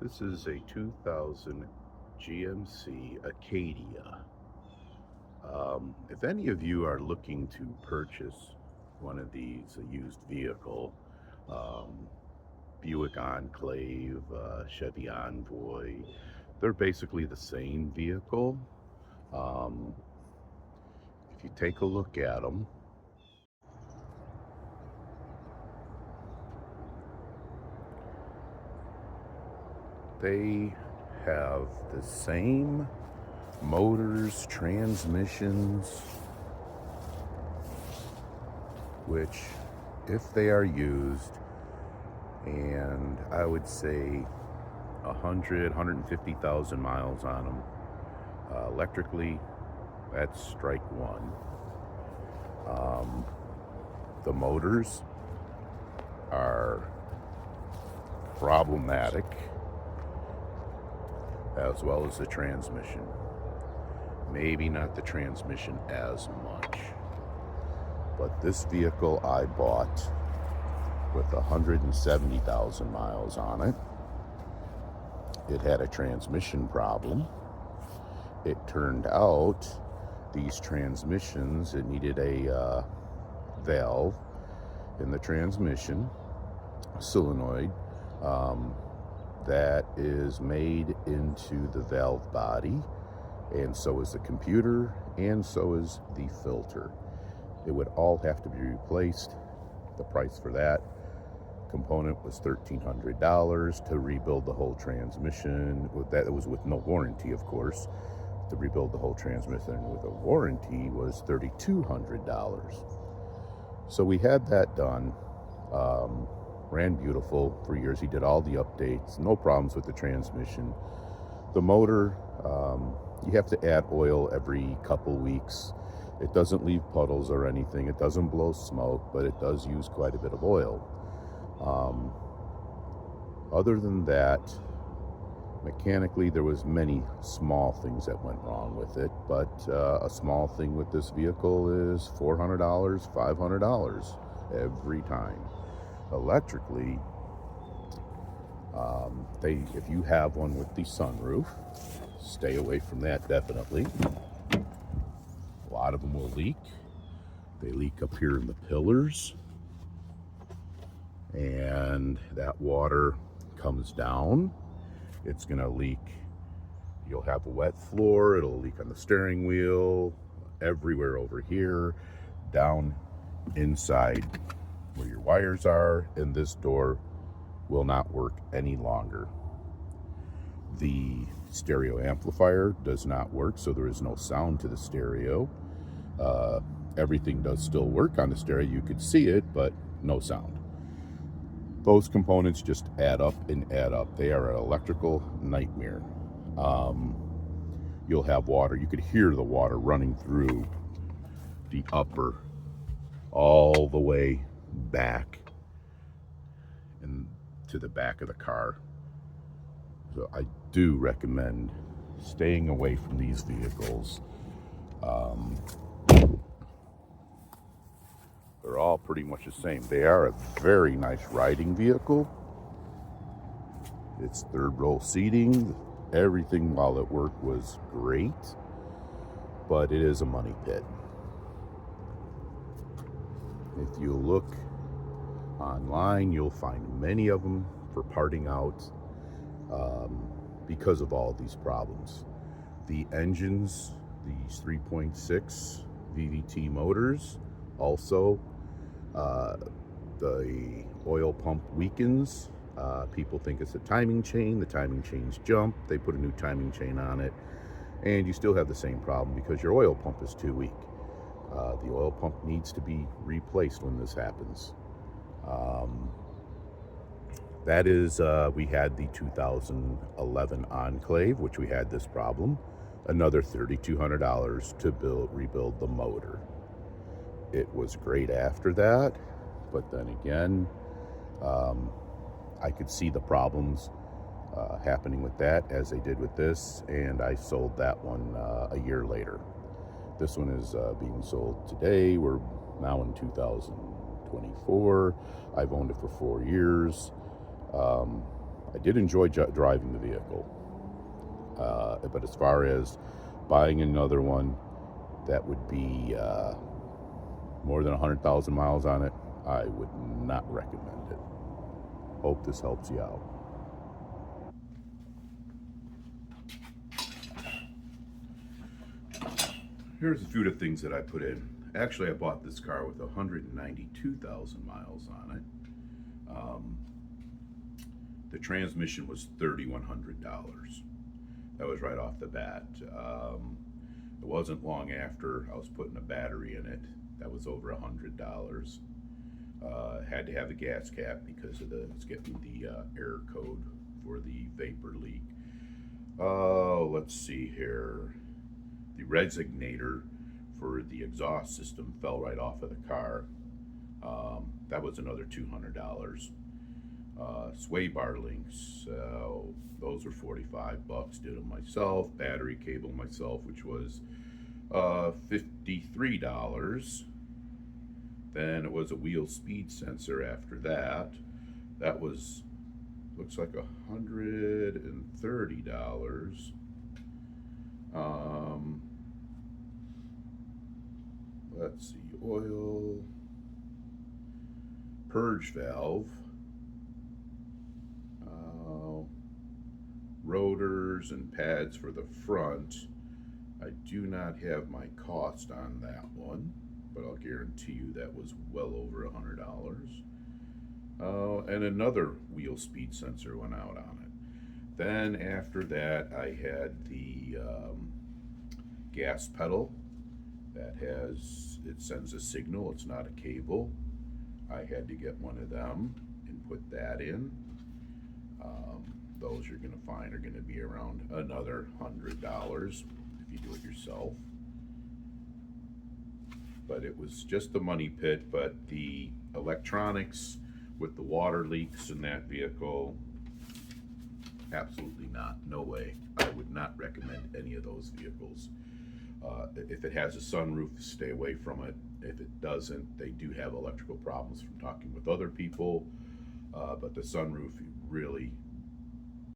This is a 2000 GMC Acadia. If any of you are looking to purchase one of these, a used vehicle, um, Buick Enclave, Chevy Envoy, they're basically the same vehicle. Um, if you take a look at them, they have the same motors, transmissions, which, if they are used, and I would say 150,000 miles on them, electrically, that's strike one. The motors are problematic, as well as the transmission. Maybe not the transmission as much, but this vehicle I bought with 170,000 miles on it. It had a transmission problem. It turned out these transmissions, it needed a valve in the transmission, solenoid, that is made into the valve body, and so is the computer, and so is the filter. It would all have to be replaced. The price for that component was $1,300 to rebuild the whole transmission. That was with no warranty, of course. To rebuild the whole transmission with a warranty was $3,200. So we had that done. Ran beautiful for years. He did all the updates, no problems with the transmission. The motor, you have to add oil every couple weeks. It doesn't leave puddles or anything. It doesn't blow smoke, but it does use quite a bit of oil. Other than that, mechanically, there was many small things that went wrong with it, but a small thing with this vehicle is $400, $500 every time. Electrically, if you have one with the sunroof, stay away from that, definitely. A lot of them will leak. They leak up here in the pillars, and that water comes down. It's gonna leak. You'll have a wet floor. It'll leak on the steering wheel, everywhere over here, down inside where your wires are, and this door will not work any longer. The stereo amplifier does not work, so there is no sound to the stereo. Everything does still work on the stereo. You could see it, but no sound. Those components just add up and add up. They are an electrical nightmare. You'll have water. You could hear the water running through the upper all the way back and to the back of the car. So I do recommend staying away from these vehicles. They're all pretty much the same. They are a very nice riding vehicle. It's third row seating. Everything while at work was great, but it is a money pit. If you look online, you'll find many of them for parting out because of all of these problems. The engines, these 3.6 VVT motors, also the oil pump weakens. People think it's a timing chain. The timing chains jump. They put a new timing chain on it, and you still have the same problem because your oil pump is too weak. The oil pump needs to be replaced when this happens. That is, we had the 2011 Enclave, which we had this problem. Another $3,200 to rebuild the motor. It was great after that, but then again, I could see the problems happening with that as they did with this, and I sold that one a year later. This one is being sold today. We're now in 2024. I've owned it for 4 years. I did enjoy driving the vehicle, but as far as buying another one that would be more than 100,000 miles on it, I would not recommend it. Hope this helps you out. Here's a few of the things that I put in. Actually, I bought this car with 192,000 miles on it. The transmission was $3,100. That was right off the bat. It wasn't long after I was putting a battery in it. That was over $100. Had to have a gas cap because of it's getting the error code for the vapor leak. Let's see here. The resonator for the exhaust system fell right off of the car. That was another $200. Sway bar links, those were $45. Did them myself. Battery cable myself, which was $53. Then it was a wheel speed sensor after that. That was, looks like $130. Let's see, oil, purge valve, rotors and pads for the front. I do not have my cost on that one, but I'll guarantee you that was well over $100. And another wheel speed sensor went out on it. Then after that, I had the gas pedal that it sends a signal. It's not a cable. I had to get one of them and put that in. Those you're going to find are going to be around another $100 if you do it yourself. But it was just the money pit. But the electronics with the water leaks in that vehicle, absolutely not. No way. I would not recommend any of those vehicles. If it has a sunroof, stay away from it. If it doesn't, they do have electrical problems from talking with other people. But the sunroof, you really